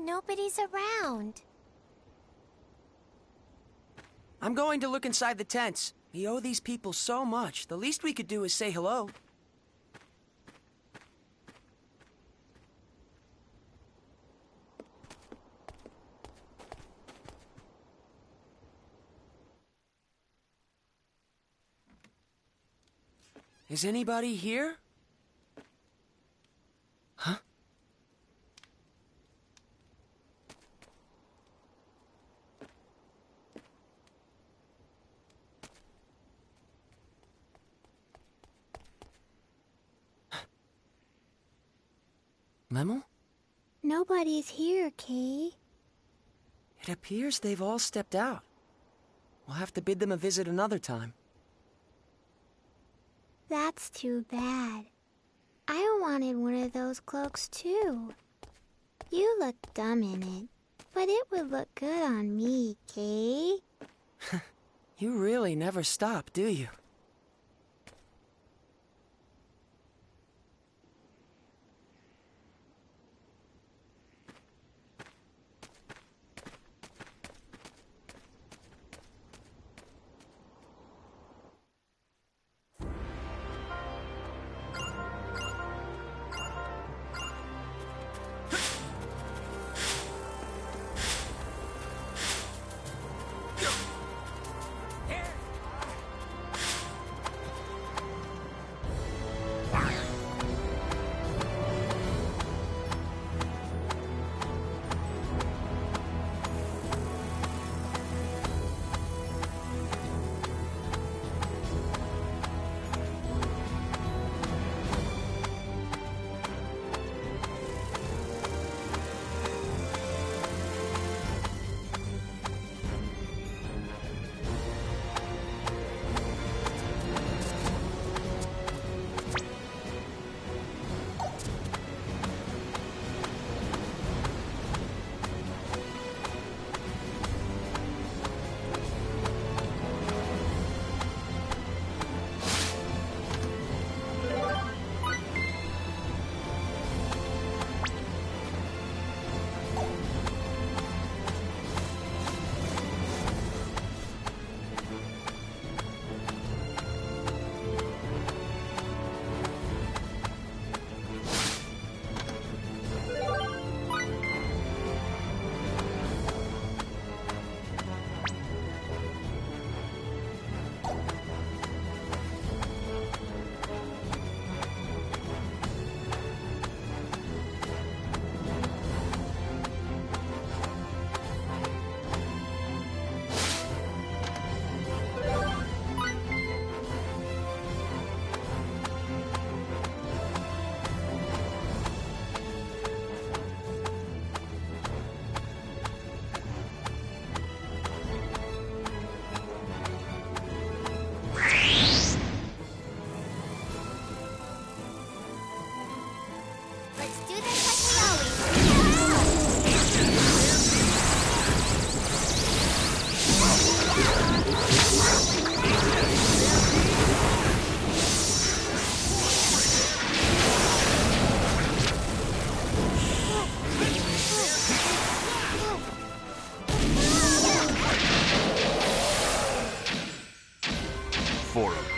Nobody's around. I'm going to look inside the tents. We owe these people so much. The least we could do is say hello. Is anybody here? Huh? Lemel? Nobody's here, Kay. It appears they've all stepped out. We'll have to bid them a visit another time. That's too bad. I wanted one of those cloaks too. You look dumb in it, but it would look good on me, Kay. You really never stop, do you?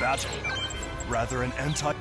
magic, rather an anti...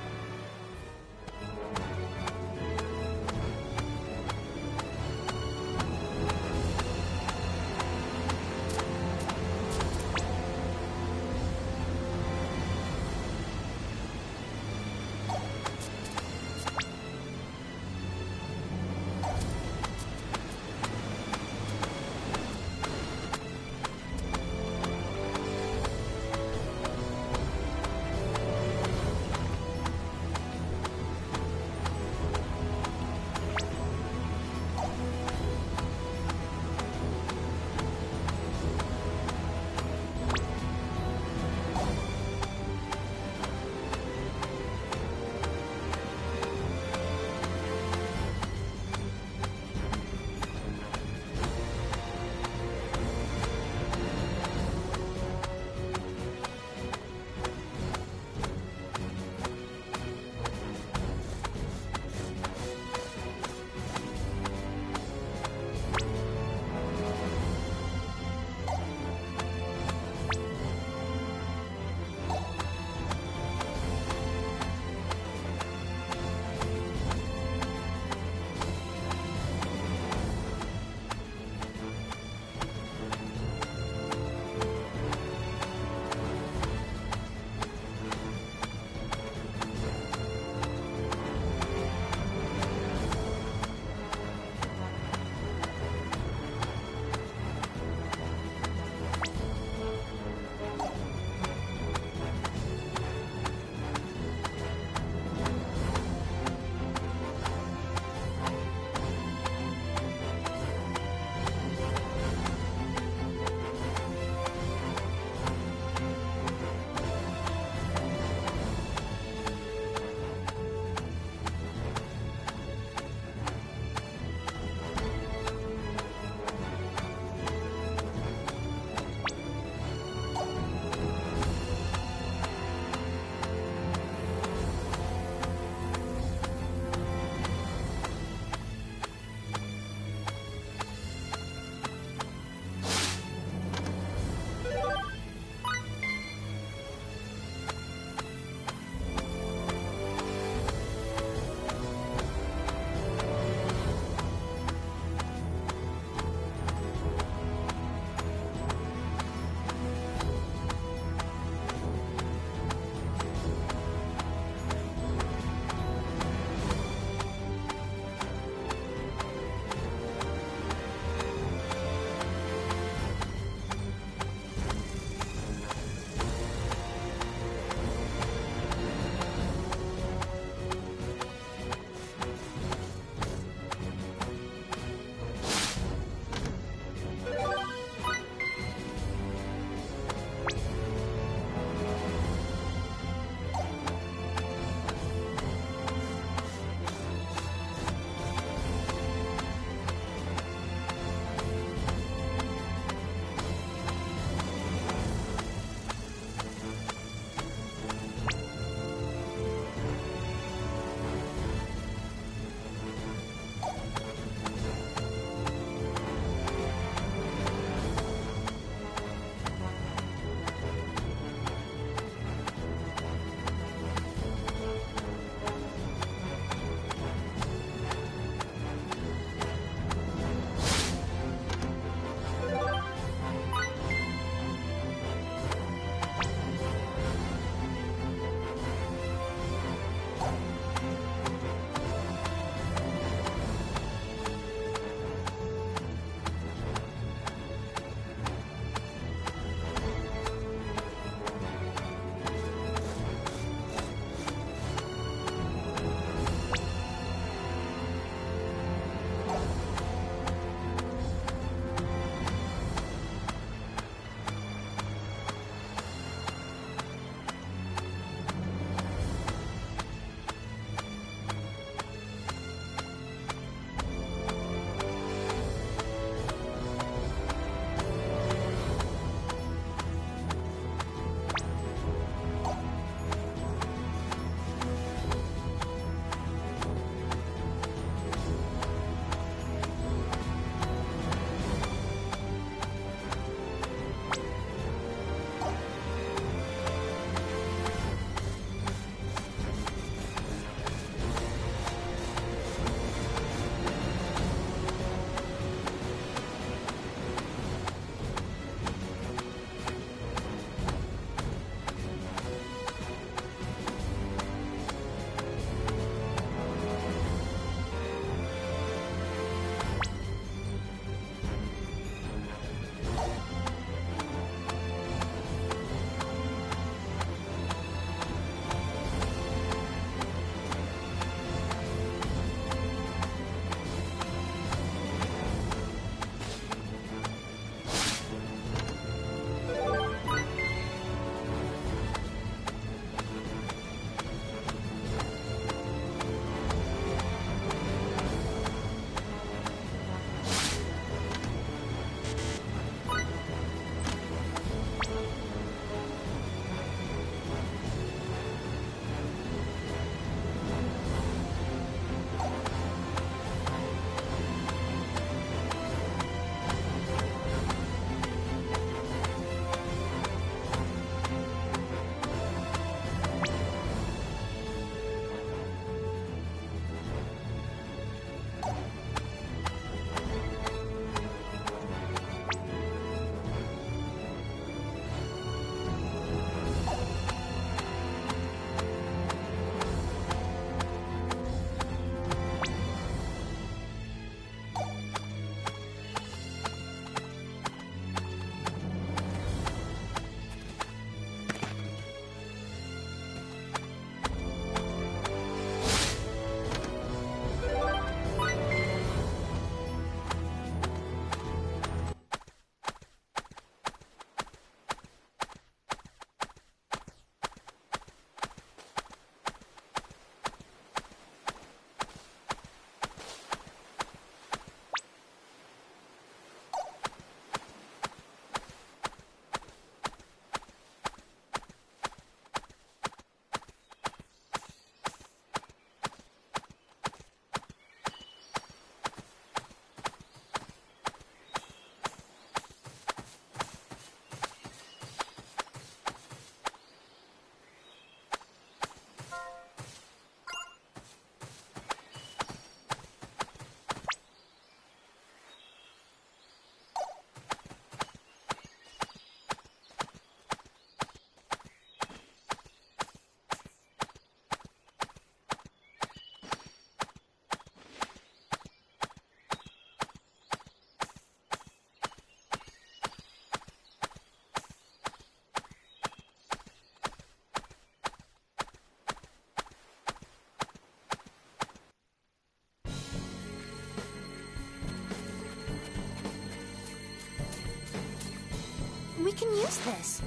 use this.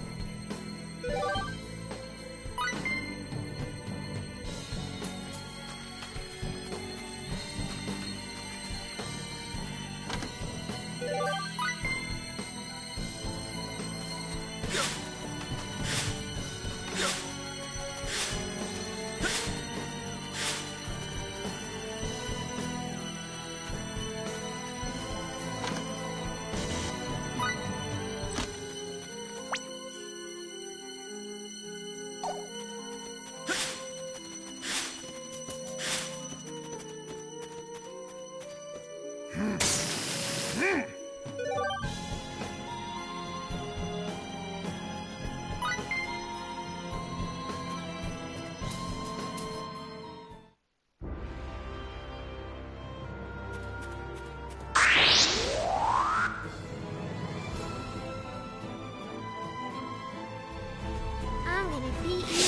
I'm gonna beat you.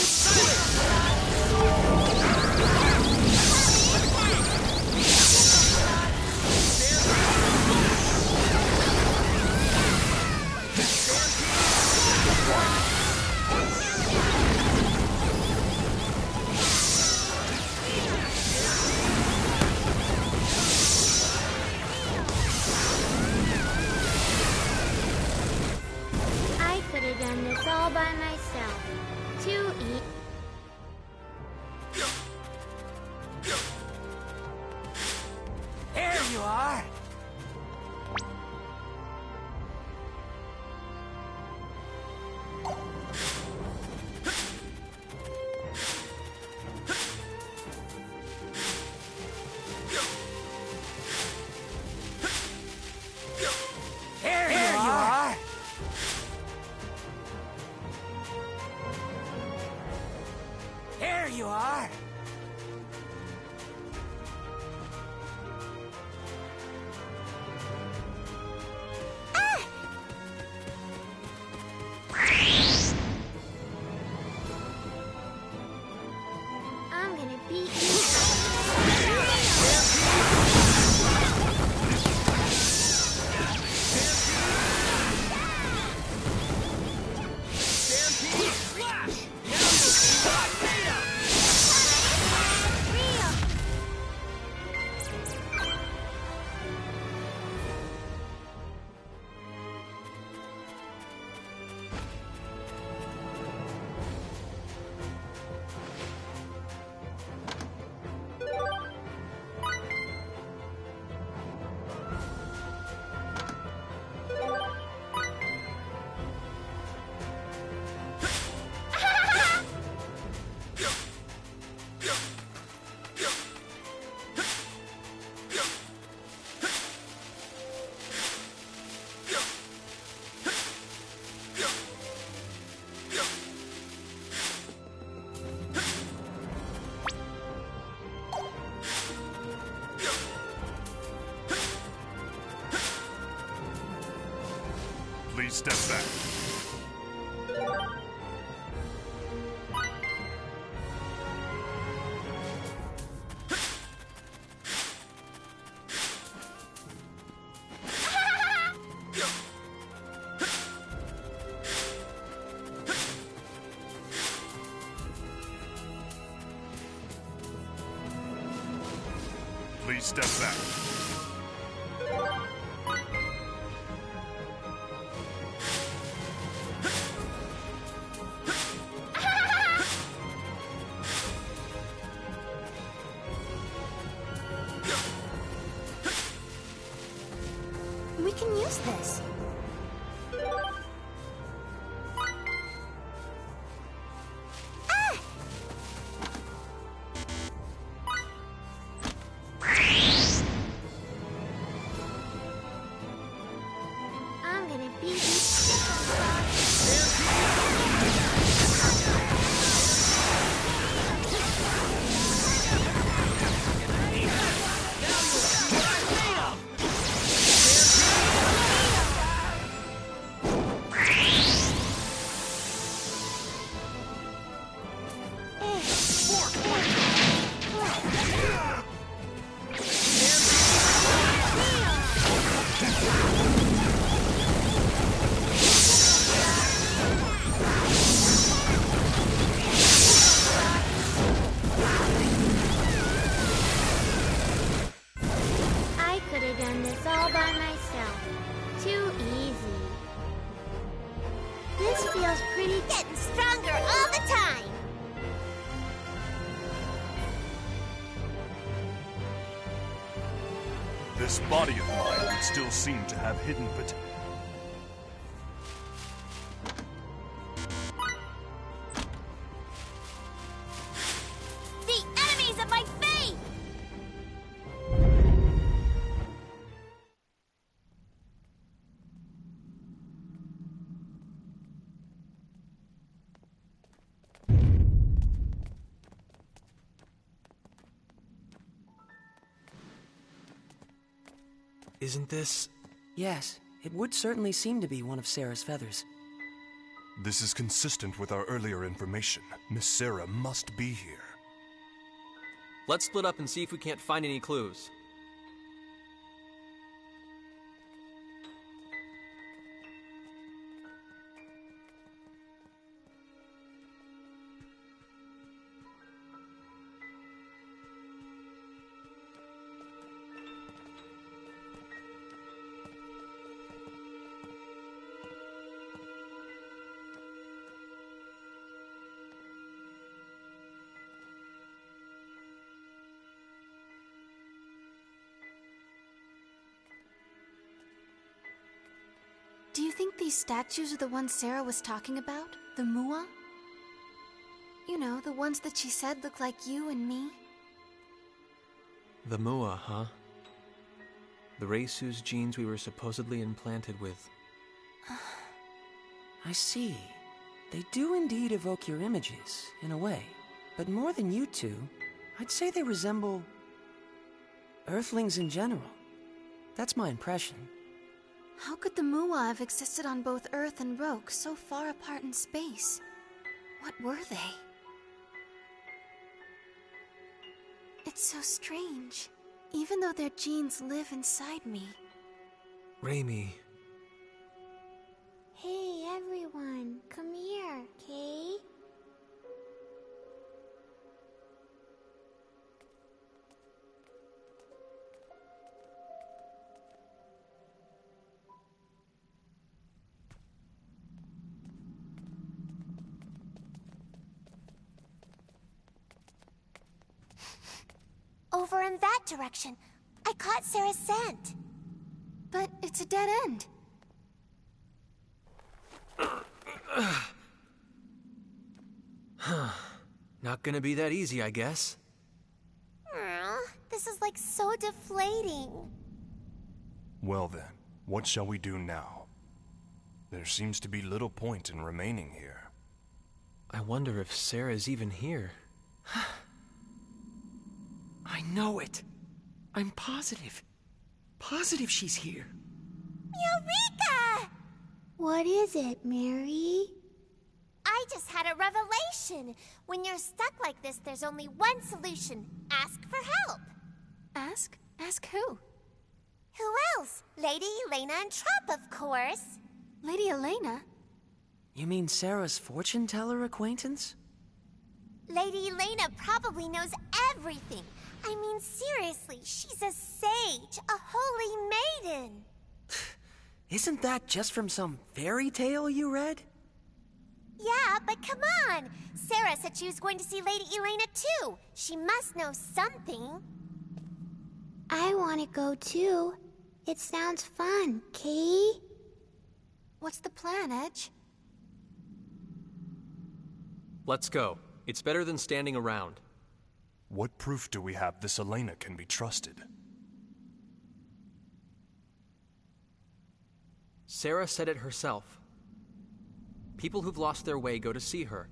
I could have done this all by myself. To eat. There you are! There you are! There you are! I'm gonna beat you. Please step back. Please step back. We can use this. I'm gonna beat you. This body of mine would still seem to have hidden potential. The enemies of my faith! Isn't this... Yes, it would certainly seem to be one of Sarah's feathers. This is consistent with our earlier information. Miss Sarah must be here. Let's split up and see if we can't find any clues. Do you think these statues are the ones Sarah was talking about? The Mua? You know, the ones that she said look like you and me? The Mua, huh? The race whose genes we were supposedly implanted with. I see. They do indeed evoke your images, in a way. But more than you two, I'd say they resemble... Earthlings in general. That's my impression. How could the Mua have existed on both Earth and Roke so far apart in space? What were they? It's so strange, even though their genes live inside me. Raimi. Hey, everyone, come here, Kay. Over in that direction. I caught Sarah's scent. But it's a dead end. Not gonna be that easy, I guess. This is like so deflating. Well then, what shall we do now? There seems to be little point in remaining here. I wonder if Sarah's even here. I know it. I'm positive. Positive she's here. Eureka! What is it, Mary? I just had a revelation. When you're stuck like this, there's only one solution. Ask for help. Ask? Ask who? Who else? Lady Elena and Trop, of course. Lady Elena? You mean Sarah's fortune teller acquaintance? Lady Elena probably knows everything. I mean, seriously, she's a sage, a holy maiden. Isn't that just from some fairy tale you read? Yeah, but come on. Sarah said she was going to see Lady Elena too. She must know something. I want to go too. It sounds fun, Kay. What's the plan, Edge? Let's go. It's better than standing around. What proof do we have this Elena can be trusted? Sarah said it herself. People who've lost their way go to see her.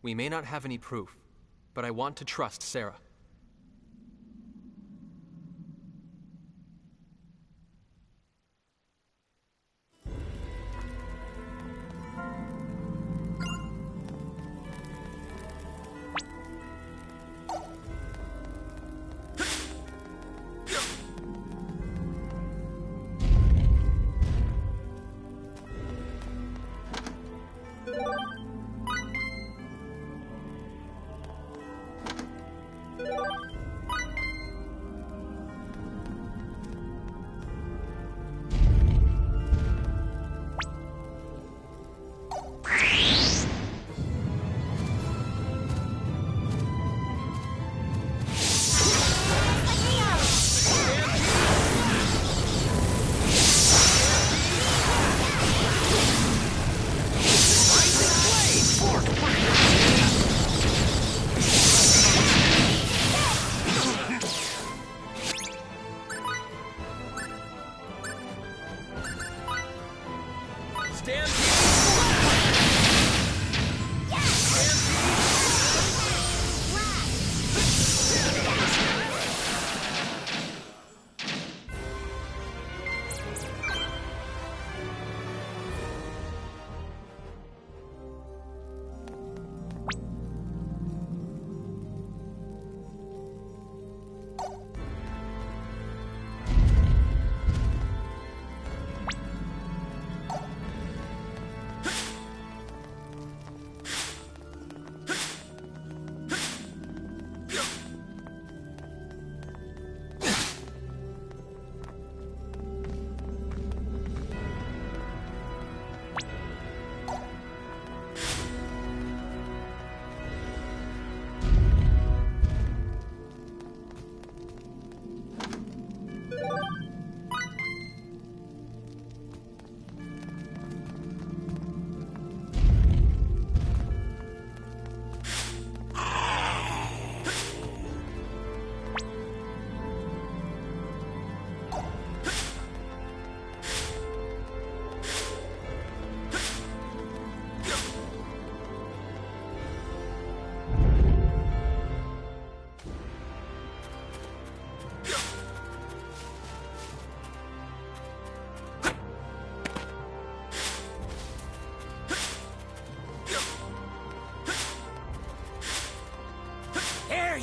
We may not have any proof, but I want to trust Sarah.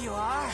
you are.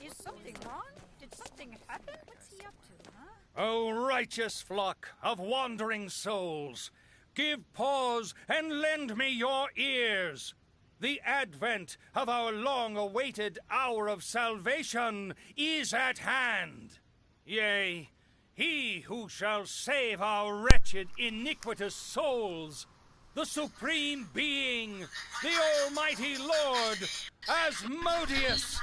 Is something wrong? Did something happen? What's he up to, huh? O righteous flock of wandering souls, give pause and lend me your ears. The advent of our long-awaited hour of salvation is at hand. Yea, he who shall save our wretched, iniquitous souls, the Supreme Being, the Almighty Lord, Asmodeus.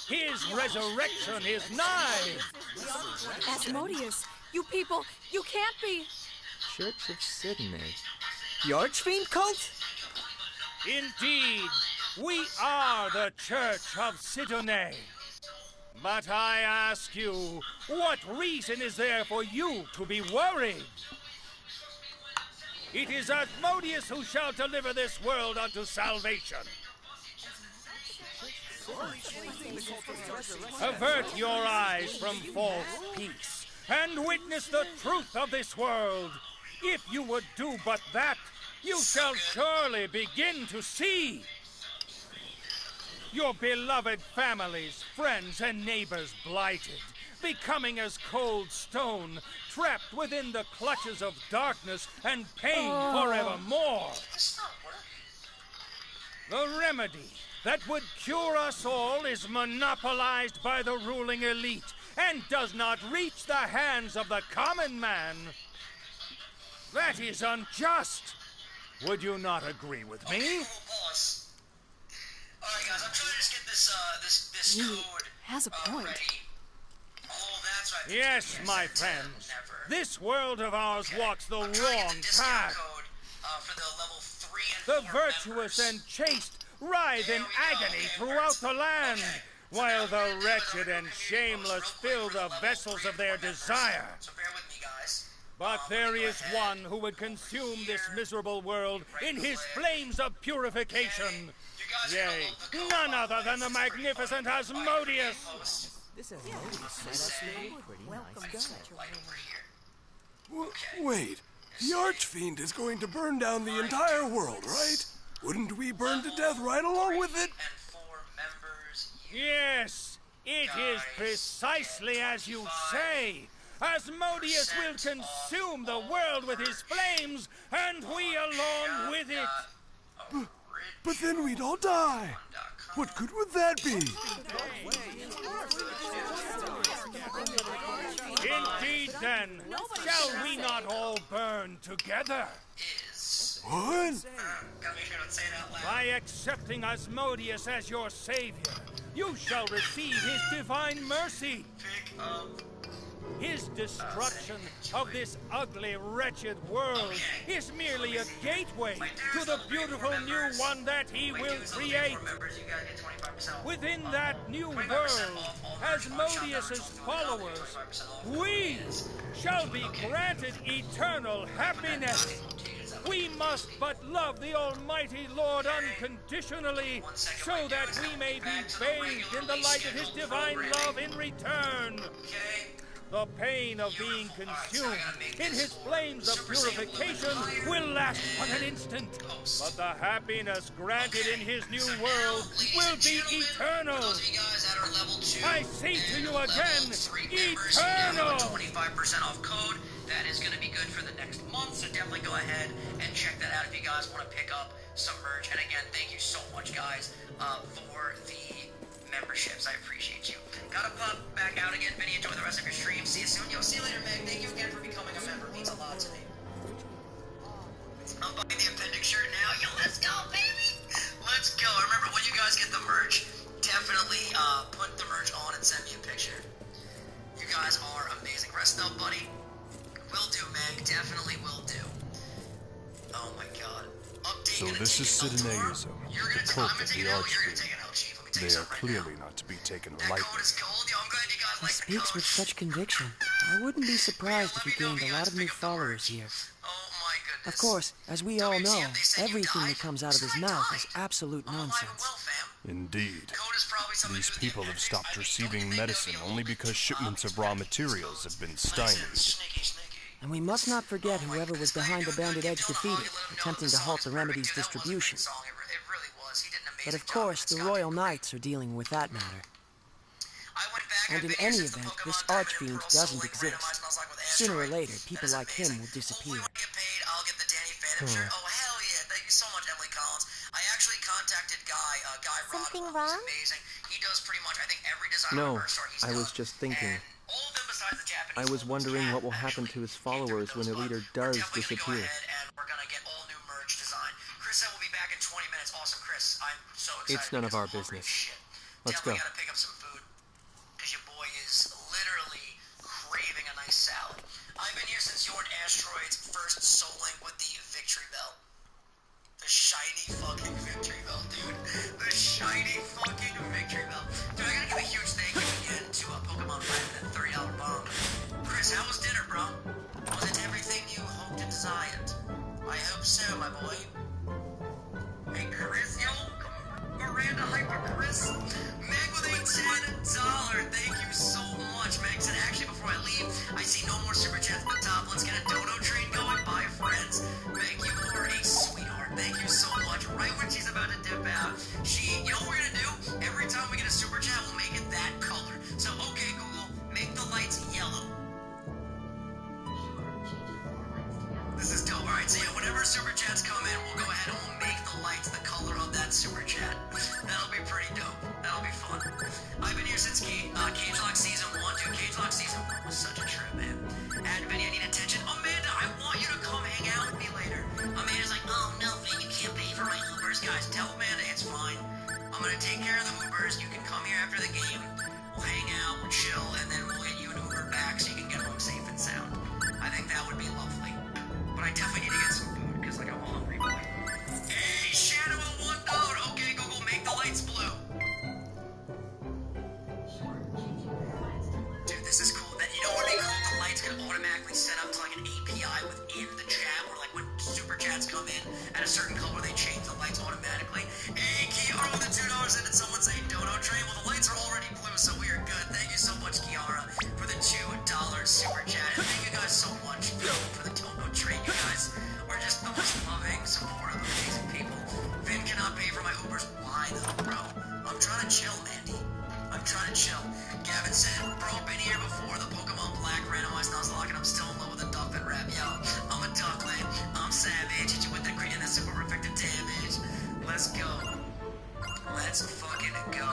His resurrection is nigh. Asmodeus, you people, you can't be. Church of Sidney. The Archfiend cult? Indeed, we are the Church of Sidney. But I ask you, what reason is there for you to be worried? It is Asmodeus who shall deliver this world unto salvation. Avert your eyes from false peace and witness the truth of this world. If you would do but that, you shall surely begin to see. Your beloved families, friends, and neighbors blighted, becoming as cold stone, trapped within the clutches of darkness and pain forevermore. The remedy that would cure us all is monopolized by the ruling elite and does not reach the hands of the common man. That is unjust. Would you not agree with me? Okay, boss. Alright guys, I'm trying to just get this code has a point. ready. Oh, that's right. Yes, my friends. Never. This world of ours walks the I'm trying to wrong get the discount path. code for the level 3 and The 4 virtuous members. and chaste writhe in There we go. agony Okay, throughout the land, okay. while So now the we're gonna do wretched it. and We're gonna do shameless this real fill quick for the level vessels 3 of their and 4 members. desire. So bear with me, guys. But We're there gonna go is ahead one who would over consume here. this miserable world in his Right-click. flames of purification. Okay. You guys are gonna Yea, love the code, none by other way. than the This is pretty magnificent fun. Asmodeus. Close. This Asmodeus must be a pretty nice guy. Like over here. Wait, the Archfiend is going to burn down the entire world, right? Wouldn't we burn to death right along with it? And 4 members. Yes, it is precisely as you say. Asmodeus will consume the world with his flames, and we along with it. But then we'd all die. What good would that be? Indeed, then, shall we not all burn together? What? Gotta make sure I don't say it out loud. By accepting Asmodeus as your savior, you shall receive his divine mercy. Pick up. His destruction of this ugly, wretched world is merely a gateway to the beautiful new one that he will create. Within that new world, Asmodeus's followers, we shall be granted eternal happiness. We must but love the Almighty Lord unconditionally, so that we may be bathed in the light of his divine love in return. The pain of being consumed in his flames of purification will last but an instant, but the happiness granted in his new world will be eternal. I say to you again, eternal! 25% off code. That is going to be good for the next month, so definitely go ahead and check that out if you guys want to pick up some merch. And again, thank you so much, guys, for the memberships. I appreciate you. Gotta pop back out again, Vinny. Enjoy the rest of your stream. See you soon. Yo, see you later, Meg. Thank you again for becoming a member. It means a lot to me. I'm buying the appendix shirt now. Yo, let's go, baby! definitely will do. Oh my god. So this is Sidoneism, the cult of the Archfiend. They are clearly not to be taken lightly. He speaks with such conviction. I wouldn't be surprised if he gained a lot of new followers here. Of course, as we all know, everything that comes out of his mouth is absolute nonsense. Indeed. These people have stopped receiving medicine only because shipments of raw materials have been stymied. And we must not forget whoever was behind the Bandit Edge defeated, attempting to halt the remedy's distribution. But of course, the Royal Knights are dealing with that matter. And in any event, this Archfiend doesn't exist. Sooner or later, people like him will disappear. Oh, hell yeah. Thank you so much, Emily Collins. I actually contacted Guy Something wrong? Amazing. He does pretty much, I think, every design No, reverse art he's I was done. just thinking. And all of them besides the Japanese I was wondering what will happen to his followers when the leader does disappear. We're gonna get all new merch design. Chris said we'll be back in 20 minutes. Awesome, Chris. I'm so excited. It's none of our because holy business. shit. Let's go. Definitely gotta pick up some food. Because your boy is literally craving a nice salad. I've been here since Yorn Asteroid's first soul link with the Victory Bell. The shiny fucking Victory Bell, dude. The shiny fucking Victory Bell. Dude, I gotta give a huge thank you again to Pokemon Red and that $30 bomb. Chris, how was dinner, bro? Was it everything you hoped and desired? I hope so, my boy. Hey, Chris, yo. Miranda Hyper Chris. Meg with a $10. Thank you so much, Meg. Said, actually, before I leave, I see no more super chats at the top. Let's get a dodo train going. Bye, friends. Meg, you are a sweetheart. Thank you so much. Right when she's about to dip out, you know what we're gonna do? Every time we get a super chat, we'll make it that color. So, okay, Google, make the lights yellow. This is dope. Alright, so yeah, whenever super chats come in, we'll go ahead and we'll make the lights the color of that super chat. That'll be pretty dope. That'll be fun. I've been here since Cage Lock Season 1. Dude, Cage Lock Season 1 was such a trip, man. Advent, I need attention. Amanda, I want you to come hang out with me later. Amanda's like, oh, no, Vin, you can't pay for my Ubers. Guys, tell Amanda it's fine. I'm gonna take care of the Ubers. You can come here after the game. We'll hang out, we'll chill, and then we'll get you an Uber back so you can get home safe and sound. I think that would be lovely. But I definitely need to get some food, because, like, I'm hungry, boy. Hey, Shadow of $1. Okay, Google, make the lights blue. Dude, this is cool. That, you know what would be cool? The lights could automatically set up to, like, an API within the chat, where, like, when super chats come in at a certain color, they change the lights automatically. Hey, Kiara with the $2 in, and someone saying dodo train. Well, the lights are already blue, so we are good. Thank you so much, Kiara, for the $2 super chat. And thank you guys so much for the dodo train. You guys are just the most loving, supportive, amazing people. Vin cannot pay for my Ubers. Why though, bro? I'm trying to chill, Mandy. I'm trying to chill. Gavin said, bro, been here before. The Pokemon Black randomized Nuzlocke, and I'm still in love with the Duckman rap. Yo, I'm a duckling. I'm savage. Hit you with the crit and the super effective damage. Let's go. Let's fucking go.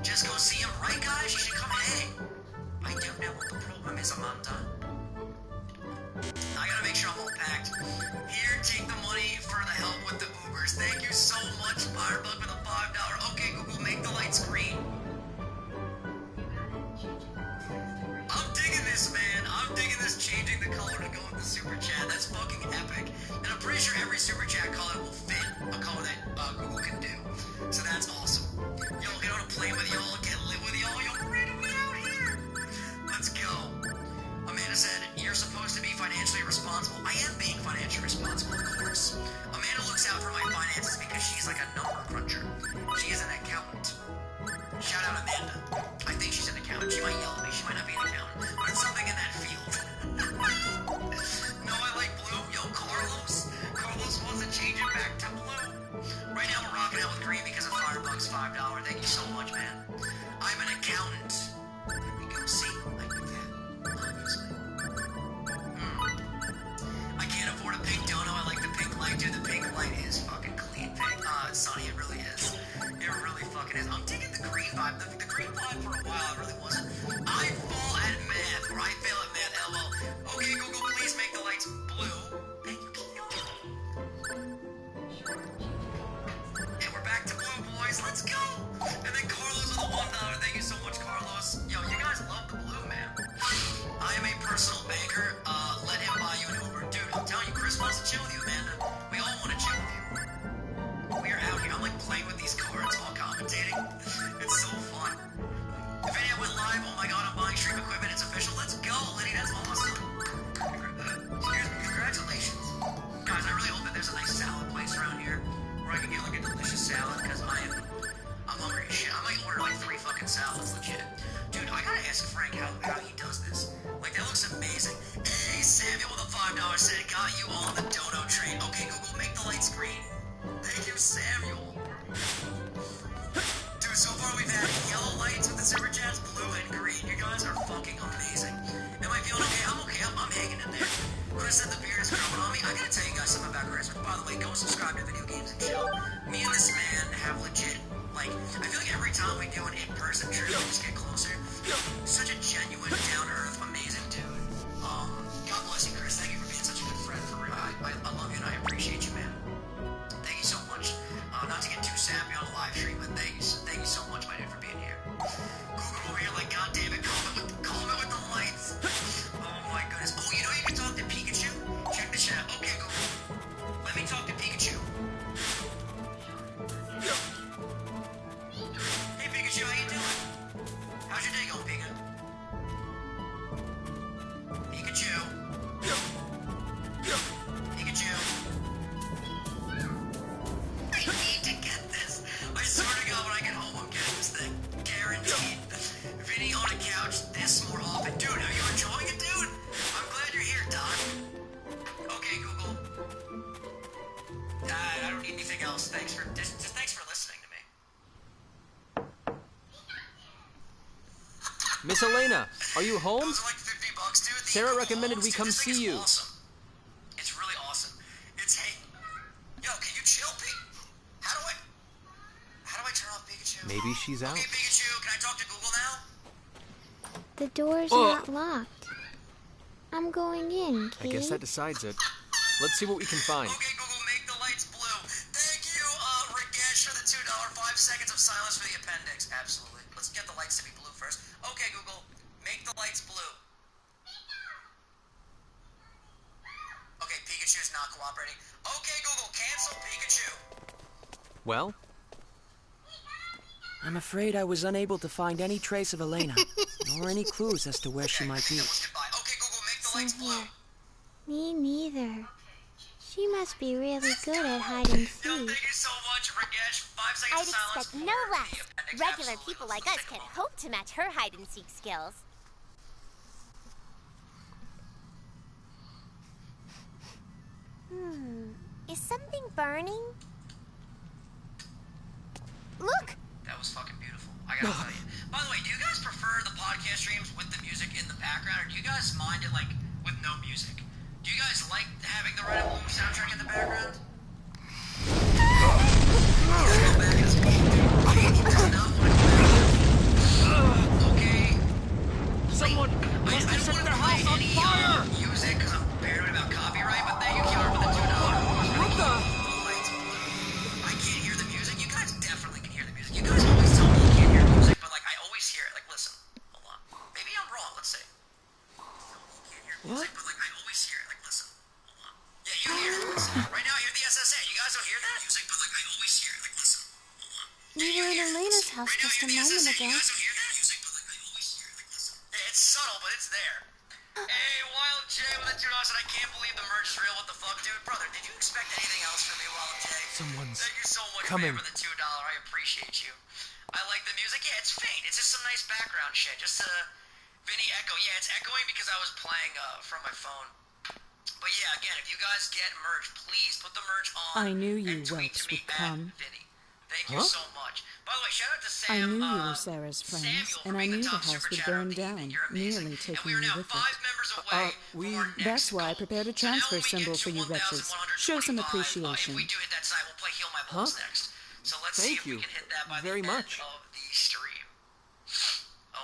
Just go see him, right, guys? You should come hang. I don't know what the problem is, Amanda. I gotta make sure I'm all packed. Here, take the money for the help with the Ubers. Thank you so much, Firebug, with a $5. Okay, Google, make the lights green. I'm digging this, man. I'm digging this changing the color to go with the super chat. That's fucking epic. And I'm pretty sure every super chat color will fit a color that Google can do. So that's awesome. Yo, get on a plane with y'all, get lit with y'all. Yo, we're ready to be out here. Let's go. Amanda said, you're supposed to be financially responsible. I am being financially responsible, of course. Amanda looks out for my finances because she's like a number cruncher. She is an accountant. Shout out Amanda. I think she's an accountant. She might yell at me. She might not be an accountant. But it's something in that field. No, I like blue. Yo, Carlos. Carlos wants to change it back to blue. Right now we're rocking out with green because of Firebug's $5. Thank you so much, man. I'm an accountant. There we go. See? I do that. Obviously. I can't afford a pink dono. I like the pink light, dude. The pink light is fucking clean pink. Sonny, it really is. It really fucking is. I'm digging the green vibe. The green vibe for a while, I really wasn't. I fall at math, or I fail at math, LOL. Okay, Google, please make the lights blue. Thank you, Keanu. And we're back to blue, boys. Let's go. And then Carlos with a $1. Thank you so much, Carlos. Yo, you guys love the blue, man. I am a personal banker. Let him buy you an $5 said, got you on the dono train. Okay, Google, make the lights green. Thank you, Samuel. Dude, so far we've had yellow lights with the super chats, blue and green. You guys are fucking amazing. Am I feeling okay? I'm okay. I'm hanging in there. Chris said the beard is growing on me. I gotta tell you guys something about Chris. By the way, go subscribe to Video Games and Chill. Me and this man have legit, like, I feel like every time we do an in-person trip, we just get closer. Such a genuine, down-to-earth, amazing dude. God bless you, Chris. Thank you for being such a good friend, for real. I love you and I appreciate you, man. Thank you so much. Not to get too sappy on a live stream, but thank you so much, my dude, for being here. Google over here like, God damn it, comment with the lights. Oh my goodness. Oh, you know you can talk to Pikachu? Check the chat. Okay, Google. Let me talk to Pikachu. Hey, Pikachu, how you doing? How's your day going, Pika? Pikachu. Pikachu. I need to get this. I swear to God, when I get home, I'm getting this thing. Guaranteed. Vinny on a couch this more often. Dude, are you enjoying it, dude? I'm glad you're here, Doc. Okay, Google. I don't need anything else. Thanks for listening to me. Miss Elena, are you home? Those are like $50, dude. Sarah recommended we come see you. Awesome. It's really awesome. It's hey. Yo, can you chill, Pete? How do I turn off Pikachu? Maybe she's out. Okay, Pikachu, can I talk to Google now? The door's not locked. I'm going in, I guess that decides it. Let's see what we can find. Okay, Google, make the lights blue. Thank you, Ragesh, for the $2. 5 seconds of silence for the appendix. Absolutely. Let's get the lights to be blue first. Okay, Google, make the lights blue. Okay, Pikachu is not cooperating. Okay, Google, cancel Pikachu. Well? I'm afraid I was unable to find any trace of Elena, nor any clues as to where she might be. Okay, Google, make the lights blue. Me neither. She must be really good at hide and Yo, seek. thank you so much, Ragesh. 5 seconds I'd of silence. expect no less. Regular people like us can hope to match her hide-and-seek skills. Is something burning? Look! That was fucking beautiful. I gotta tell you. By the way, do you guys prefer the podcast streams with the music in the background, or do you guys mind it, like, with no music? Do you guys like having the Red and Blue soundtrack in the background? Okay. Someone must have set their house on fire! Music, because I'm paranoid about copyright, but thank you, Kiara, for the $2. What the? I can't hear the music. You guys definitely can hear the music. You guys always tell me you can't hear music, but, like, I always hear it. Like, listen. Hold on. Maybe I'm wrong. Let's see. You can't hear music, but, like, I always hear it. Like, listen. Hold on. Yeah, you hear it. Listen. Right now, I hear the SSA. You guys don't hear that? Music, but, like, I always hear it. Like, listen. Hold on. We were in Elena's house just a moment ago. You guys don't hear that? Music, but, like, I always hear it. Like, listen. Yeah, it's subtle, but it's there. Hey, Wild J with the $2 said, I can't believe the merch is real. What the fuck, dude? Brother, did you expect anything else from me, Wild J? Someone's Thank you so much, coming. man, for the $2. I appreciate you. I like the music. Yeah, it's faint. It's just some nice background shit. Just Vinny echo. Yeah, it's echoing because I was playing from my phone. But yeah, again, if you guys get merch, please put the merch on. I knew you and tweet whelps to me would come. Vinny. Thank you so much. By the way, shout out to Sam. I knew you were Sarah's friends, and I knew the house would burn down, nearly taking you with it. That's why I prepared a transfer symbol for you wretches. Show some appreciation. If we do hit that side, we'll play Heal My Balls next. So let's see if we can hit that by the end of the stream.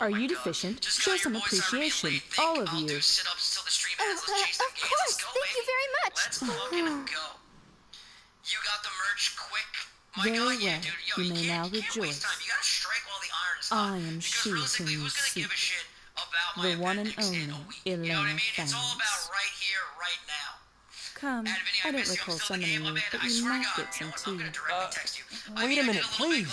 Are you deficient? Show some appreciation, all of you. Sit-ups till the stream ends. Let's chase them gains. Let's go, thank you very much. Let's fucking go. You got the merch quick. Very well, you may now rejoice. I am she whom you seek, the one and only Elena Fangs. Come, I don't recall summoning you, but you might get some tea. Wait a minute, please!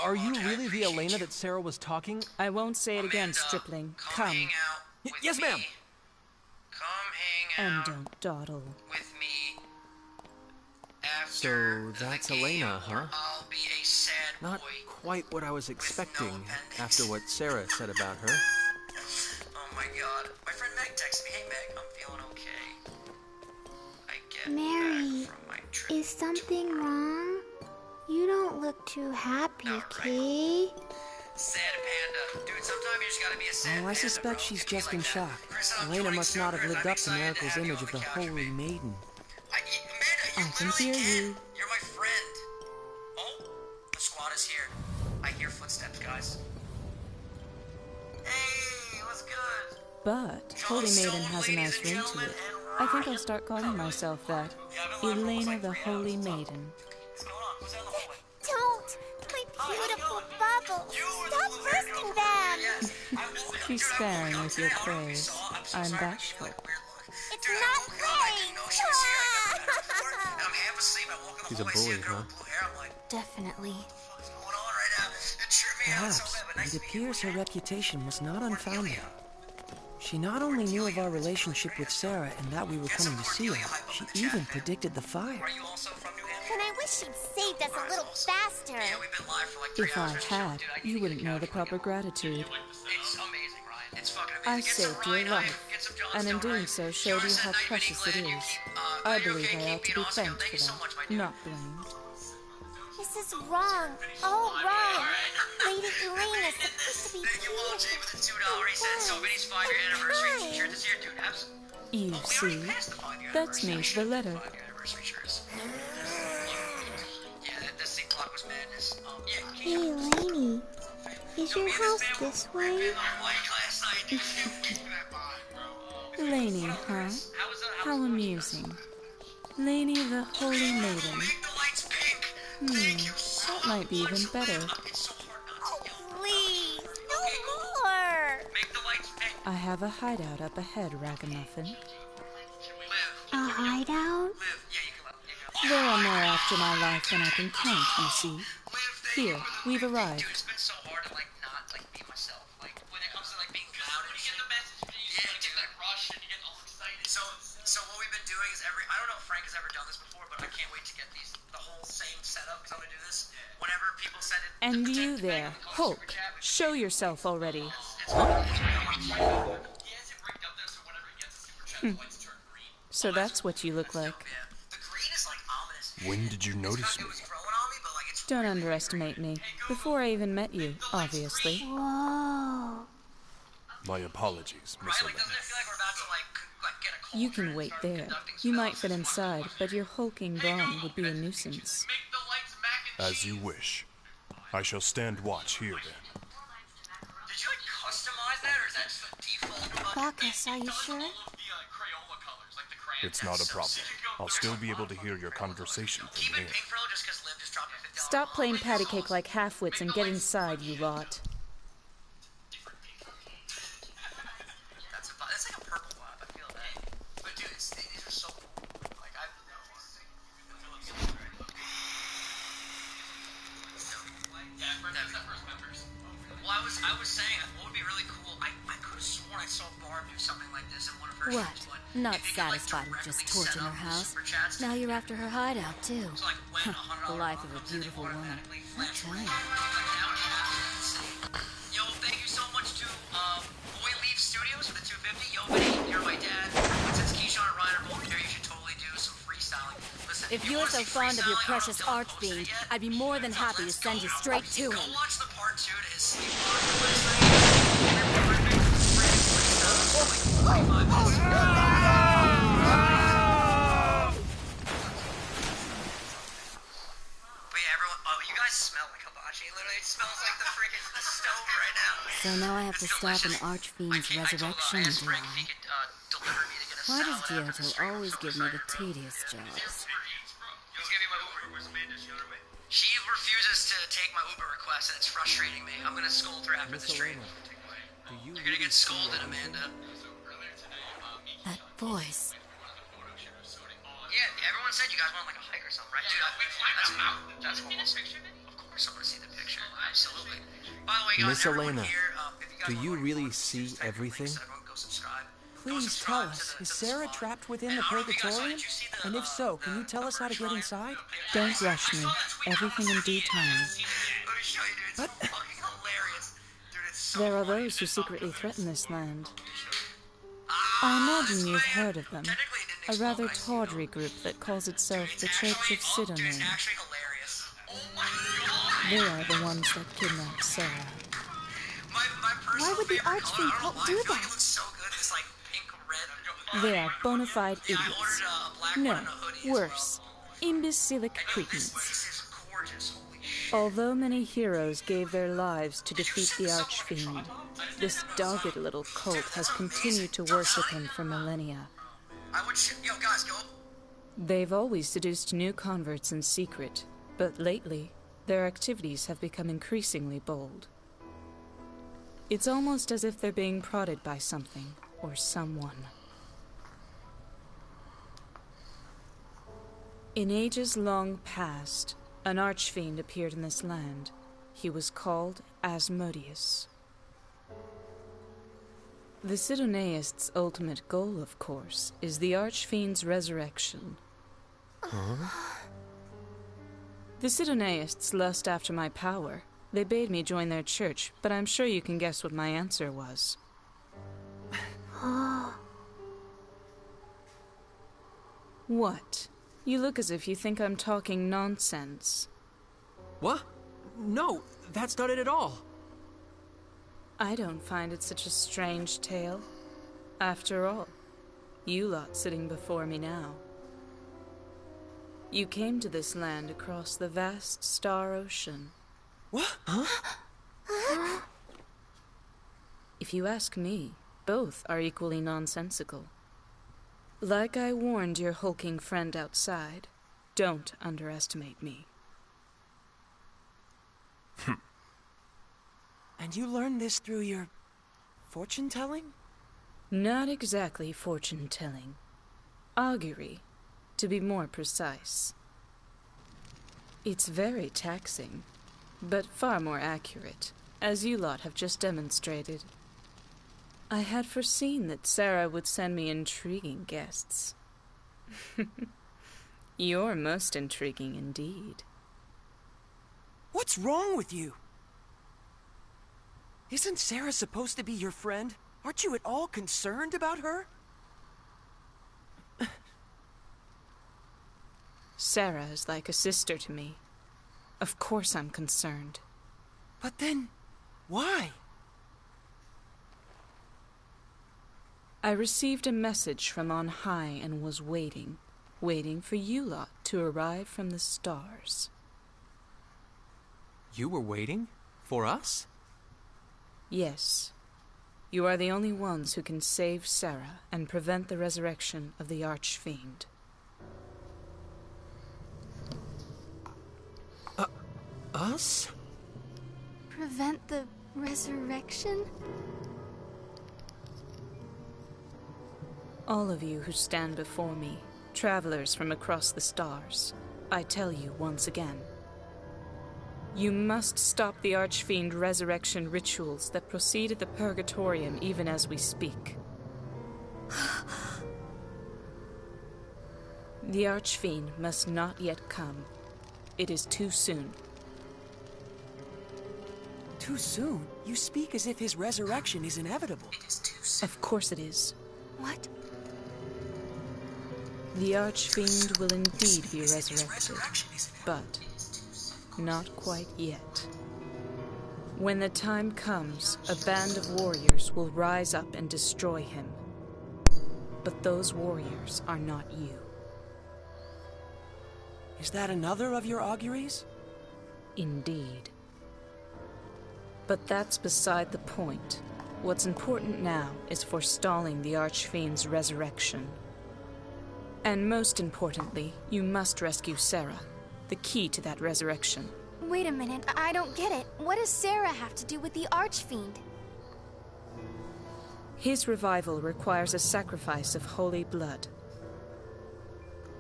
Are you really the Elena that Sarah was talking? I won't say it again, stripling. Come. Yes, ma'am! Come hang out and don't dawdle. with me. So that's Elena, huh? I'll be a sad Not boy. quite what I was expecting after what Sarah said about her. Oh my god. My friend Meg texted me, hey Meg, I'm feeling okay. Mary, is something wrong? You don't look too happy, Kay. Sad panda. Dude, sometimes you just gotta be a sad panda. I suspect she's just in shock. Elena must not have lived up to Miracle's image of the Holy Maiden. Amanda, I can hear you. You're my friend. Oh, the squad is here. I hear footsteps, guys. Hey, what's good? But Holy Maiden has a nice ring to it. I think I'll start calling myself that. Elena the Holy Maiden. Don't! My beautiful bubbles! Stop bursting them! Be sparing with your praise. I'm bashful. It's not praise! He's a bully, huh? Definitely. Perhaps, it appears her reputation was not unfounded. She not only knew of our relationship with Sarah and that we were coming to see her, she even predicted the fire. And I wish she'd saved us a little faster. If I had, you wouldn't know the proper gratitude. It's amazing, Ryan. It's fucking I amazing. saved your life, and in doing so showed you how precious it is. I believe I ought to be thanked for that, not blamed. This is wrong. All wrong. Lady Elena's supposed to be Thank you, Wall J, with the $2. He said so Vinny's 5-year anniversary t-shirt this year, dude. You see, that's me to the letter. Yeah, this thing clock was madness. Hey, Lainey, is your house this way? Laney, huh? How amusing. Laney the Holy Maiden. That might be even better. Please, no more. I have a hideout up ahead, Ragamuffin. A hideout? There are more after my life than I can count, you see. Here, we've arrived. It's been so hard to not be myself. When it comes to being loud and shit. Yeah, you get that rush and you get all excited. So what we've been doing is I don't know if Frank has ever done this before, but I can't wait to get the whole same setup because I'm gonna do this whenever people send it. And you there, Hulk, show yourself already. So that's what you look like. When did you notice me? Don't underestimate me. Before I even met you, obviously. Whoa. My apologies, Miss Elena. You can wait there. You might fit inside, but your hulking brawn would be a nuisance. As you wish. I shall stand watch here then. Did you customize that, or is that just the default? Bacchus, are you sure? It's not a problem. I'll still be able to hear your conversation from here. Stop playing patty cake like half-wits and get inside, you lot. That's like a purple vibe, I feel that. But dude, these are so cool. Well, I was saying, what would be really cool, I could have sworn I saw Barb do something like this in one of her What? shows, but Not satisfied with just torching her house? Now you're after her hideout, too. The life of a beautiful woman. I tell you. Yo, thank you so much to Boy Leaf Studios for the 250. Yo, Vinny, you're my dad. Since Keyshawn and Ryan are both here, you should totally do some freestyling. Listen, If you're so fond of your precious archfiend, I'd be more than happy to send you straight to him. Go watch the part 2 to his sleep. So now I have to stop an archfiend's resurrection, do I? Why does Giotto always give me the tedious jobs? She refuses to take my Uber request, and it's frustrating me. I'm gonna scold her after the stream. You're gonna get scolded, Amanda. That voice. Yeah, everyone said you guys want a hike or something, right? Dude, that's almost picture. Of course, I'm gonna see the picture. Absolutely. By the way, guys, Miss everyone Elena, here, do you really see everything? Please tell us, is Sarah trapped within the Purgatorium? And if so, can you tell us how to get inside? Don't rush me. Everything in due time. But there are those who secretly threaten this land. I imagine you've heard of them. Technically, it didn't a rather tawdry group that calls itself the Church of Sidonay. It's actually hilarious. Oh my god! They are the ones that kidnapped Sarah. My Why would the Archfiend cult do I feel like that? it looks so good. This like pink red. They are bona fide Yeah, I idiots. ordered a black No, one and a hoodie as worse, imbecilic well. cretins. This is gorgeous. Holy shit. Although many heroes gave their lives to defeat the Archfiend, this dogged little cult has continued to worship him for millennia. I would yo guys go. They've always seduced new converts in secret, but lately, their activities have become increasingly bold. It's almost as if they're being prodded by something or someone. In ages long past, an archfiend appeared in this land. He was called Asmodeus. The Sidonaists' ultimate goal, of course, is the archfiend's resurrection. Huh? The Sidonaists lust after my power. They bade me join their church, but I'm sure you can guess what my answer was. What? You look as if you think I'm talking nonsense. What? No, that's not it at all. I don't find it such a strange tale. After all, you lot sitting before me now. You came to this land across the vast star ocean. What? Huh? If you ask me, both are equally nonsensical. Like I warned your hulking friend outside, don't underestimate me. And you learned this through your fortune-telling? Not exactly fortune-telling. Augury, to be more precise. It's very taxing, but far more accurate, as you lot have just demonstrated. I had foreseen that Sarah would send me intriguing guests. You're most intriguing indeed. What's wrong with you? Isn't Sarah supposed to be your friend? Aren't you at all concerned about her? Sarah is like a sister to me. Of course I'm concerned. But then, why? I received a message from on high and was waiting for you lot to arrive from the stars. You were waiting? For us? Yes. You are the only ones who can save Sarah and prevent the resurrection of the Archfiend. Us? Prevent the resurrection? All of you who stand before me, travelers from across the stars, I tell you once again. You must stop the Archfiend resurrection rituals that proceed at the Purgatorium even as we speak. The Archfiend must not yet come. It is too soon. Too soon? You speak as if his resurrection is inevitable. It is too soon. Of course it is. What? The Archfiend will indeed be resurrected, but not quite yet. When the time comes, a band of warriors will rise up and destroy him. But those warriors are not you. Is that another of your auguries? Indeed. But that's beside the point. What's important now is forestalling the Archfiend's resurrection. And most importantly, you must rescue Sarah, the key to that resurrection. Wait a minute, I don't get it. What does Sarah have to do with the Archfiend? His revival requires a sacrifice of holy blood.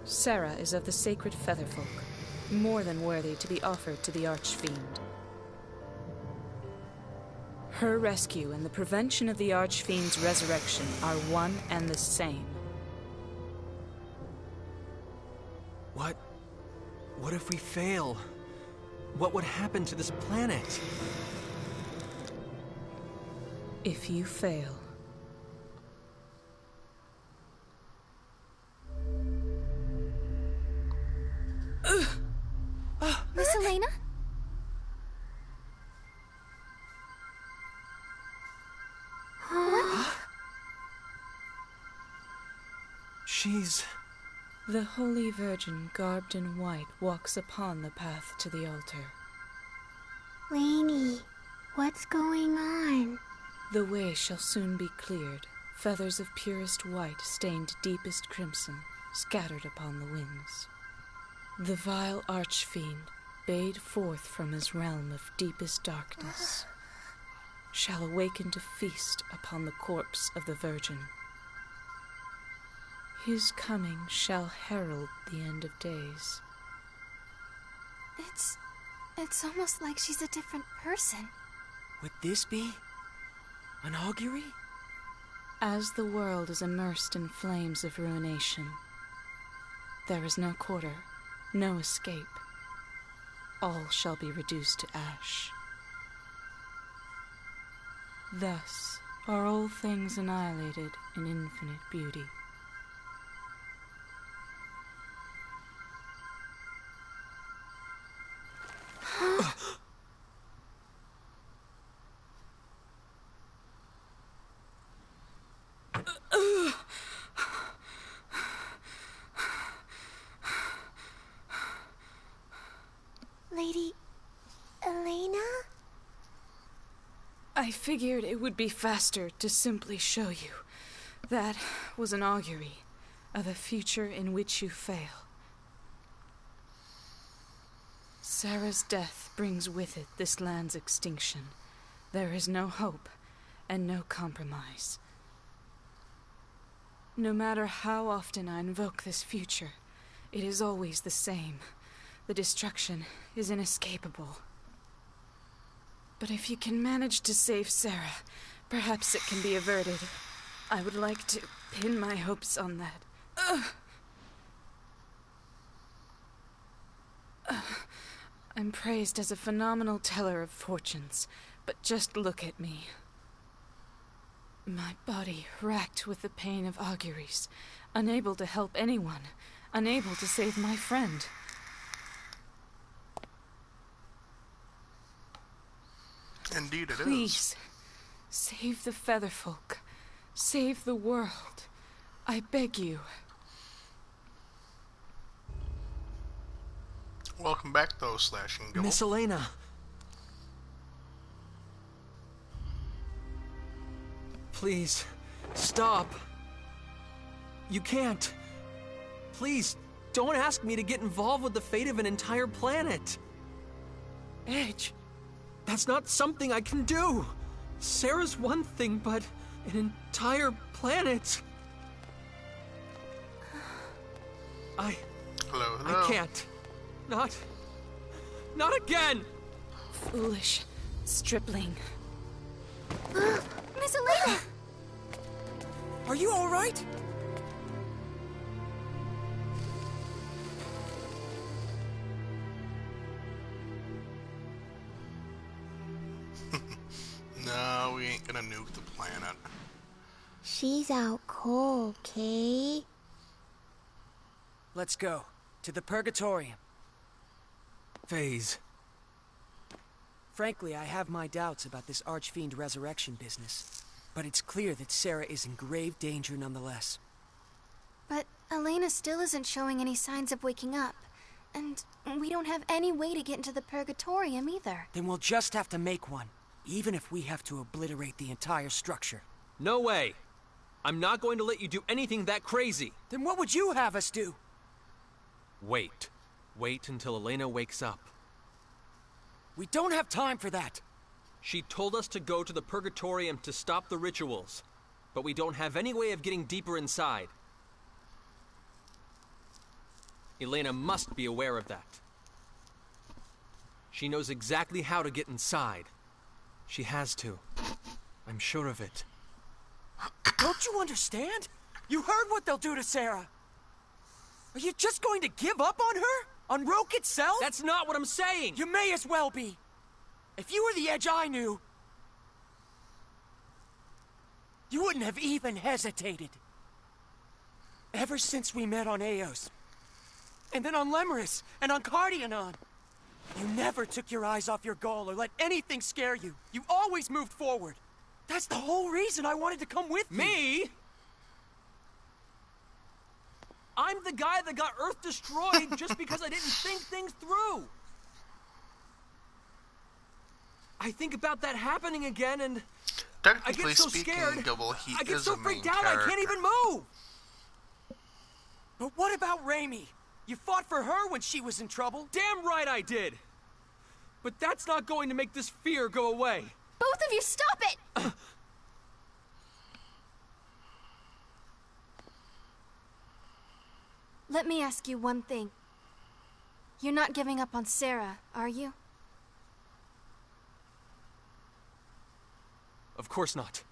Sarah is of the sacred Featherfolk, more than worthy to be offered to the Archfiend. Her rescue and the prevention of the Archfiend's resurrection are one and the same. What if we fail? What would happen to this planet? If you fail, Miss Elena? What? She's... The Holy Virgin, garbed in white, walks upon the path to the altar. Lainey, what's going on? The way shall soon be cleared, feathers of purest white stained deepest crimson, scattered upon the winds. The vile archfiend, bayed forth from his realm of deepest darkness, shall awaken to feast upon the corpse of the Virgin. His coming shall herald the end of days. It's almost like she's a different person. Would this be an augury? As the world is immersed in flames of ruination, there is no quarter, no escape. All shall be reduced to ash. Thus are all things annihilated in infinite beauty. Lady Elena? I figured it would be faster to simply show you. That was an augury of a future in which you fail. Sarah's death brings with it this land's extinction. There is no hope and no compromise. No matter how often I invoke this future, it is always the same. The destruction is inescapable. But if you can manage to save Sarah, perhaps it can be averted. I would like to pin my hopes on that. I'm praised as a phenomenal teller of fortunes, but just look at me. My body racked with the pain of auguries, unable to help anyone, unable to save my friend. Indeed it is. Please, save the Featherfolk. Save the world. I beg you. Welcome back, though, Slashing Gibble. Miss Elena. Please, stop. You can't. Please, don't ask me to get involved with the fate of an entire planet. Edge, that's not something I can do. Sarah's one thing, but an entire planet. Hello. I can't. Not again! Foolish stripling. Miss Elena! Are you all right? No, we ain't gonna nuke the planet. She's out cold, Kay. Let's go. To the Purgatorium. Phase. Frankly, I have my doubts about this Archfiend resurrection business. But it's clear that Sarah is in grave danger nonetheless. But Elena still isn't showing any signs of waking up. And we don't have any way to get into the Purgatorium either. Then we'll just have to make one. Even if we have to obliterate the entire structure. No way. I'm not going to let you do anything that crazy. Then what would you have us do? Wait. Wait until Elena wakes up. We don't have time for that. She told us to go to the Purgatorium to stop the rituals, but we don't have any way of getting deeper inside. Elena must be aware of that. She knows exactly how to get inside. She has to. I'm sure of it. Don't you understand? You heard what they'll do to Sarah. Are you just going to give up on her? On Roke itself? That's not what I'm saying! You may as well be. If you were the Edge I knew, you wouldn't have even hesitated. Ever since we met on Eos, And then on Lemurus, and on Cardionon. You never took your eyes off your goal or let anything scare you. You always moved forward. That's the whole reason I wanted to come with you. Me? I'm the guy that got Earth destroyed just because I didn't think things through. I think about that happening again and I get so scared. I get so freaked out I can't even move. But what about Raimi? You fought for her when she was in trouble. Damn right I did. But that's not going to make this fear go away. Both of you, stop it! Let me ask you one thing. You're not giving up on Sarah, are you? Of course not.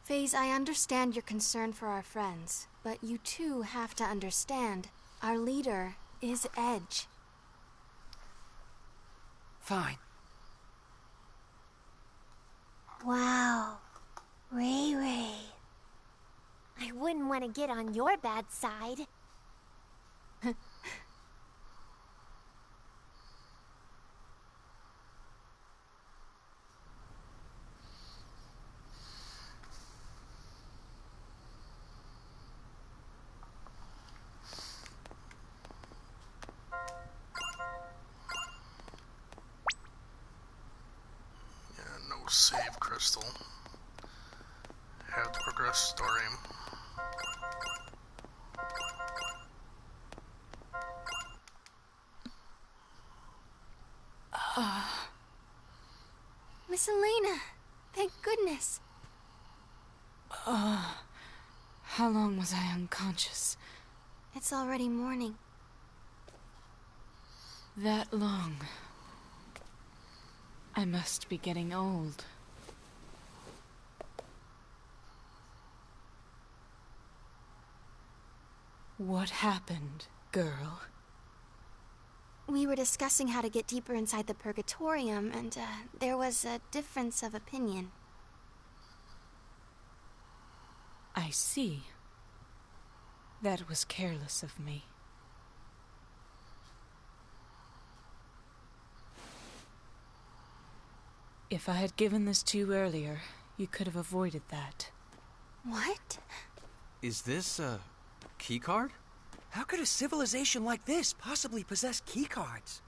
FaZe, I understand your concern for our friends, but you too have to understand our leader is Edge. Fine. Wow. Ray Ray. I wouldn't want to get on your bad side. Save crystal. Have to progress story. Miss Elena, thank goodness. How long was I unconscious? It's already morning. That long. I must be getting old. What happened, girl? We were discussing how to get deeper inside the Purgatorium, and there was a difference of opinion. I see. That was careless of me. If I had given this to you earlier, you could have avoided that. What? Is this a keycard? How could a civilization like this possibly possess keycards?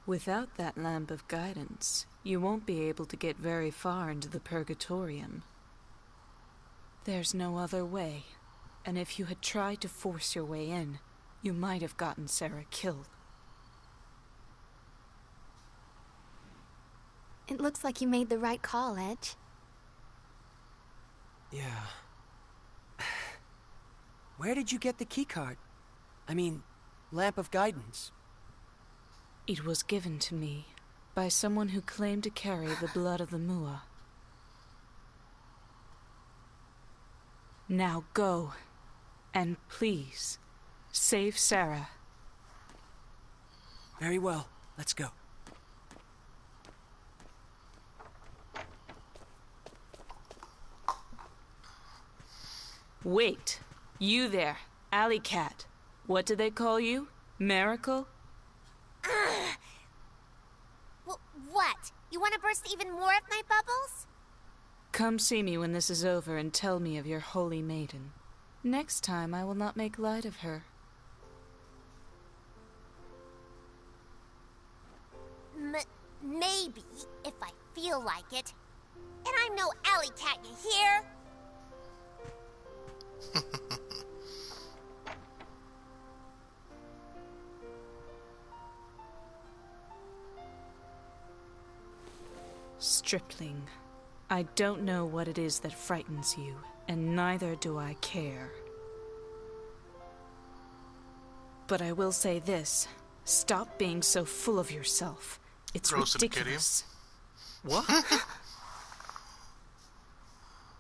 Without that lamp of guidance, you won't be able to get very far into the Purgatorium. There's no other way, and if you had tried to force your way in, you might have gotten Sarah killed. It looks like you made the right call, Edge. Yeah. Where did you get the keycard? I mean, lamp of guidance. It was given to me by someone who claimed to carry the blood of the Mua. Now go, and please, save Sarah. Very well, let's go. Wait, you there, Alley Cat. What do they call you? Miracle? What? You want to burst even more of my bubbles? Come see me when this is over and tell me of your holy maiden. Next time I will not make light of her. Maybe, if I feel like it. And I'm no alley cat, you hear? Stripling, I don't know what it is that frightens you, and neither do I care. But I will say this. Stop being so full of yourself. It's ridiculous. What?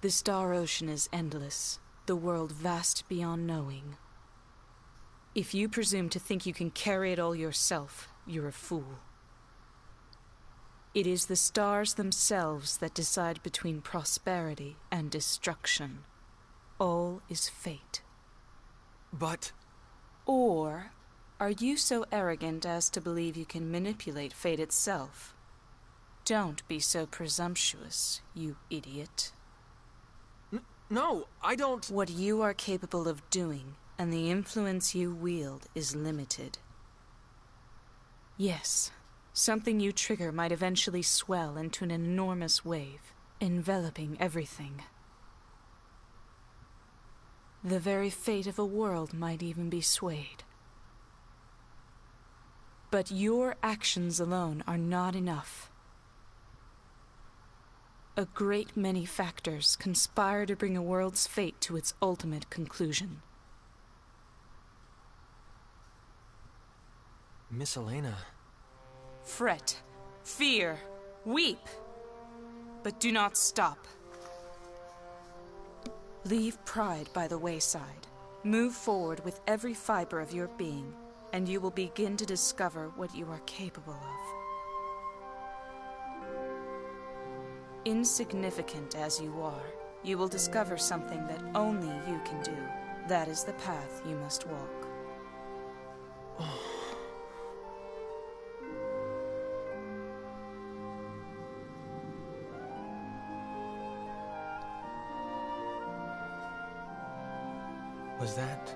The Star Ocean is endless, the world vast beyond knowing. If you presume to think you can carry it all yourself, you're a fool. It is the stars themselves that decide between prosperity and destruction. All is fate. But... Or are you so arrogant as to believe you can manipulate fate itself? Don't be so presumptuous, you idiot. No, I don't... What you are capable of doing and the influence you wield is limited. Yes, something you trigger might eventually swell into an enormous wave, enveloping everything. The very fate of a world might even be swayed. But your actions alone are not enough. A great many factors conspire to bring a world's fate to its ultimate conclusion. Miss Elena... Fret, fear, weep, but do not stop. Leave pride by the wayside. Move forward with every fiber of your being, and you will begin to discover what you are capable of. Insignificant as you are, you will discover something that only you can do. That is the path you must walk. Was that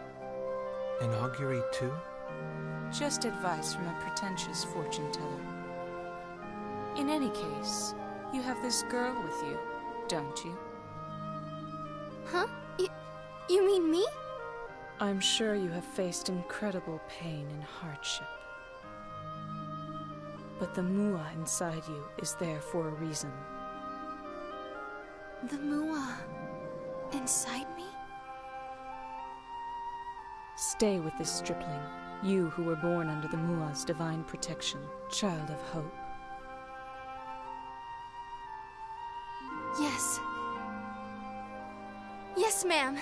an augury too? Just advice from a pretentious fortune teller. In any case, you have this girl with you, don't you? Huh? You mean me? I'm sure you have faced incredible pain and hardship. But the Mua inside you is there for a reason. The Mua inside me? Stay with this stripling, you who were born under the Mua's divine protection, child of hope. Yes. Yes, ma'am.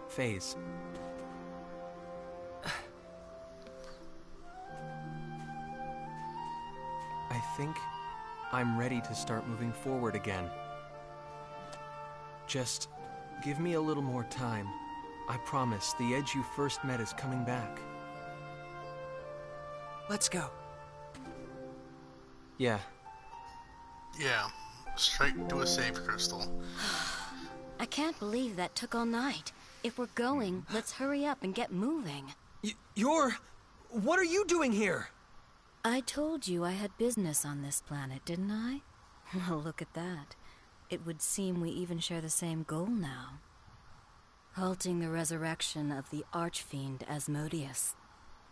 Phase. I think I'm ready to start moving forward again. Just give me a little more time. I promise the edge you first met is coming back. Let's go. Yeah. Yeah, straight to a save crystal. I can't believe that took all night. If we're going, let's hurry up and get moving. What are you doing here? I told you I had business on this planet, didn't I? Well, look at that. It would seem we even share the same goal now. Halting the resurrection of the archfiend Asmodeus.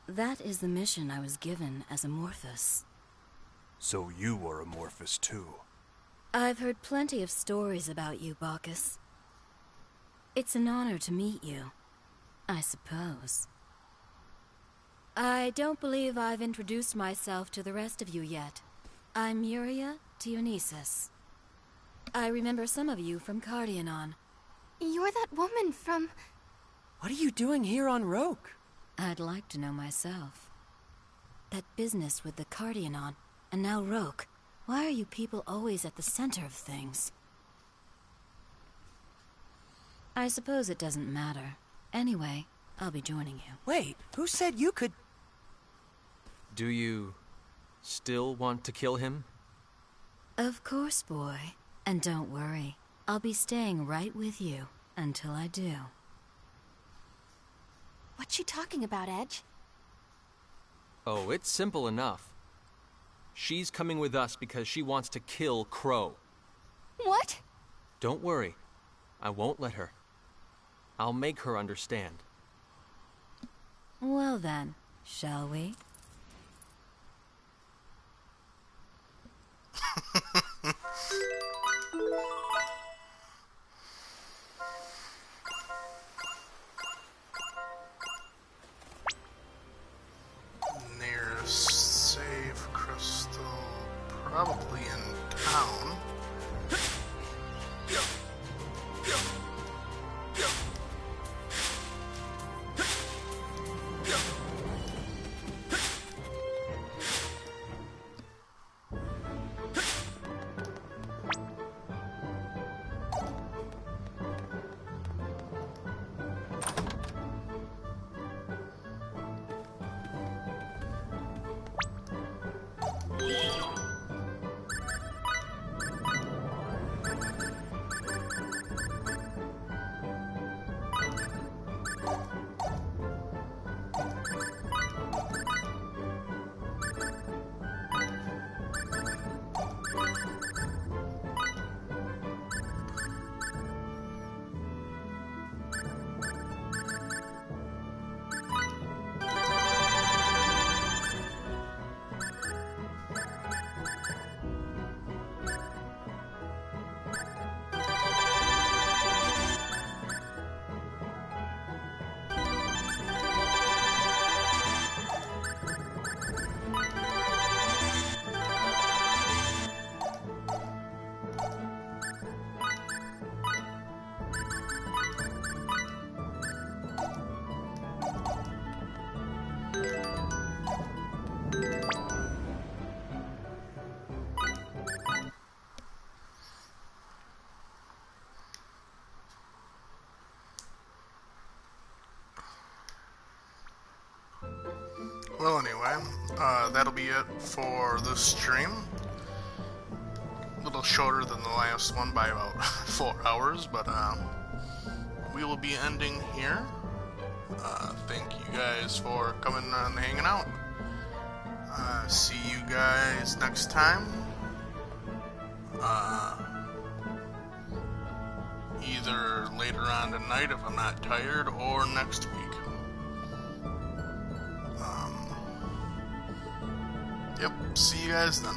That is the mission I was given as Amorphous. So you are Amorphous too. I've heard plenty of stories about you, Bacchus. It's an honor to meet you, I suppose. I don't believe I've introduced myself to the rest of you yet. I'm Yuria Dionysus. I remember some of you from Cardionon. You're that woman from... What are you doing here on Roke? I'd like to know myself. That business with the Cardionon, and now Roke. Why are you people always at the center of things? I suppose it doesn't matter. Anyway, I'll be joining you. Wait, who said you could... Do you still want to kill him? Of course, boy. And don't worry, I'll be staying right with you until I do. What's she talking about, Edge? Oh, it's simple enough. She's coming with us because she wants to kill Crow. What? Don't worry. I won't let her. I'll make her understand. Well then, shall we? Nearest save crystal, probably in town. Well, anyway, that'll be it for this stream. A little shorter than the last one by about 4 hours, but we will be ending here. Thank you guys for coming and hanging out. See you guys next time. Either later on tonight if I'm not tired, or next week. Yep, see you guys then.